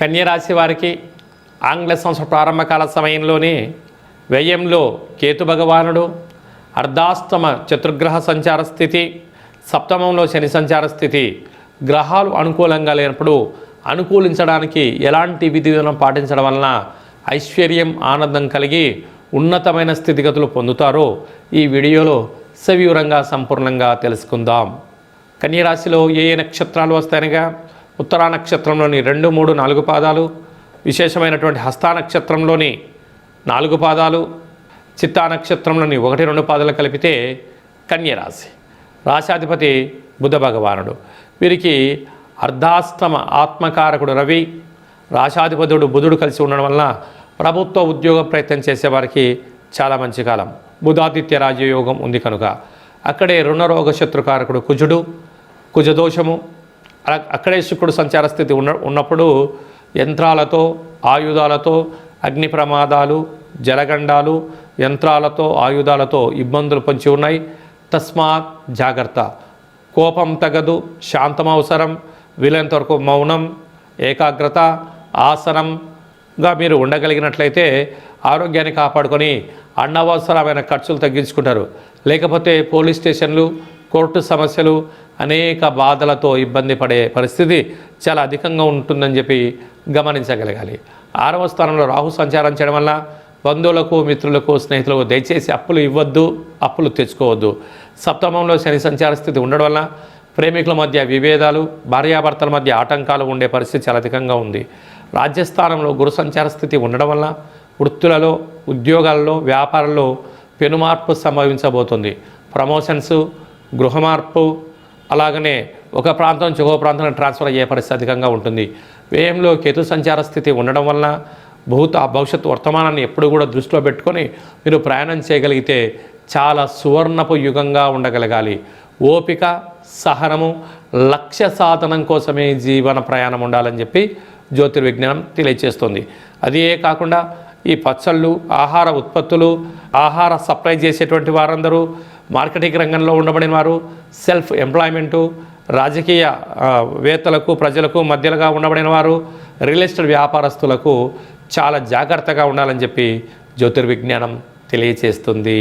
కన్యరాశి వారికి ఆంగ్ల సంవత్సర ప్రారంభకాల సమయంలోనే వ్యయంలో కేతు భగవానుడు, అర్ధాష్టమ చతుర్గ్రహ సంచార స్థితి, సప్తమంలో శని సంచార స్థితి, గ్రహాలు అనుకూలంగా లేనప్పుడు అనుకూలించడానికి ఎలాంటి విధి విధానం పాటించడం వలన ఐశ్వర్యం ఆనందం కలిగి ఉన్నతమైన స్థితిగతులు పొందుతారో ఈ వీడియోలో సవివరంగా సంపూర్ణంగా తెలుసుకుందాం. కన్యరాశిలో ఏ నక్షత్రాలు వస్తాయనగా ఉత్తరా నక్షత్రంలోని 2, 3, 4 పాదాలు, విశేషమైనటువంటి హస్తా నక్షత్రంలోని 4 పాదాలు, చిత్తా నక్షత్రంలోని 1, 2 పాదాలు కలిపితే కన్యరాశి. రాశాధిపతి బుధ భగవానుడు. వీరికి అర్ధాష్టమ ఆత్మకారకుడు రవి, రాశాధిపతుడు బుధుడు కలిసి ఉండడం వలన ప్రభుత్వ ఉద్యోగ ప్రయత్నం చేసేవారికి చాలా మంచి కాలం. బుధాదిత్య రాజయోగం ఉంది కనుక అక్కడే రుణరోగ శత్రుకారకుడు కుజుడు, కుజదోషము, అక్కడే శుక్రుడు సంచార స్థితి ఉన్నప్పుడు యంత్రాలతో, ఆయుధాలతో, అగ్ని ప్రమాదాలు, జలగండాలు, యంత్రాలతో, ఆయుధాలతో ఇబ్బందులు పొంచి ఉన్నాయి. తస్మాత్ జాగ్రత్త. కోపం తగదు, శాంతం అవసరం. వీలైనంత వరకు మౌనం, ఏకాగ్రత, ఆసనంగా మీరు ఉండగలిగినట్లయితే ఆరోగ్యాన్ని కాపాడుకొని అనవసరమైన ఖర్చులు తగ్గించుకుంటారు. లేకపోతే పోలీస్ స్టేషన్లు, కోర్టు సమస్యలు, అనేక బాధలతో ఇబ్బంది పడే పరిస్థితి చాలా అధికంగా ఉంటుందని చెప్పి గమనించగలగాలి. 6వ స్థానంలో రాహు సంచారం చేయడం వల్ల బంధువులకు, మిత్రులకు, స్నేహితులకు దయచేసి అప్పులు ఇవ్వద్దు, అప్పులు తెచ్చుకోవద్దు. సప్తమంలో శని సంచార స్థితి ఉండడం వల్ల ప్రేమికుల మధ్య విభేదాలు, భార్యాభర్తల మధ్య ఆటంకాలు ఉండే పరిస్థితి చాలా అధికంగా ఉంది. రాజ్యస్థానంలో గురు సంచార స్థితి ఉండడం వల్ల వృత్తులలో, ఉద్యోగాల్లో, వ్యాపారంలో పెనుమార్పు సంభవించబోతుంది. ప్రమోషన్స్, గృహమార్పు, అలాగనే ఒక ప్రాంతం నుంచి ఒక ప్రాంతానికి ట్రాన్స్ఫర్ అయ్యే పరిస్థితి అధికంగా ఉంటుంది. వ్యయంలో కేతు సంచార స్థితి ఉండడం వలన భవిష్యత్తు వర్తమానాన్ని ఎప్పుడు కూడా దృష్టిలో పెట్టుకొని మీరు ప్రయాణం చేయగలిగితే చాలా సువర్ణపు యుగంగా ఉండగలగాలి. ఓపిక, సహనము, లక్ష్య సాధనం కోసమే జీవన ప్రయాణం ఉండాలని చెప్పి జ్యోతిర్విజ్ఞానం తెలియజేస్తుంది. అదే కాకుండా ఈ పచ్చళ్ళు, ఆహార ఉత్పత్తులు, ఆహార సప్లై చేసేటువంటి వారందరూ, మార్కెటింగ్ రంగంలో ఉండబడిన వారు, సెల్ఫ్ ఎంప్లాయ్మెంటు, రాజకీయ వేత్తలకు, ప్రజలకు మధ్యలోగా ఉండబడిన వారు, రియల్ ఎస్టేట్ వ్యాపారస్తులకు చాలా జాగ్రత్తగా ఉండాలని చెప్పి జ్యోతిర్విజ్ఞానం తెలియజేస్తుంది.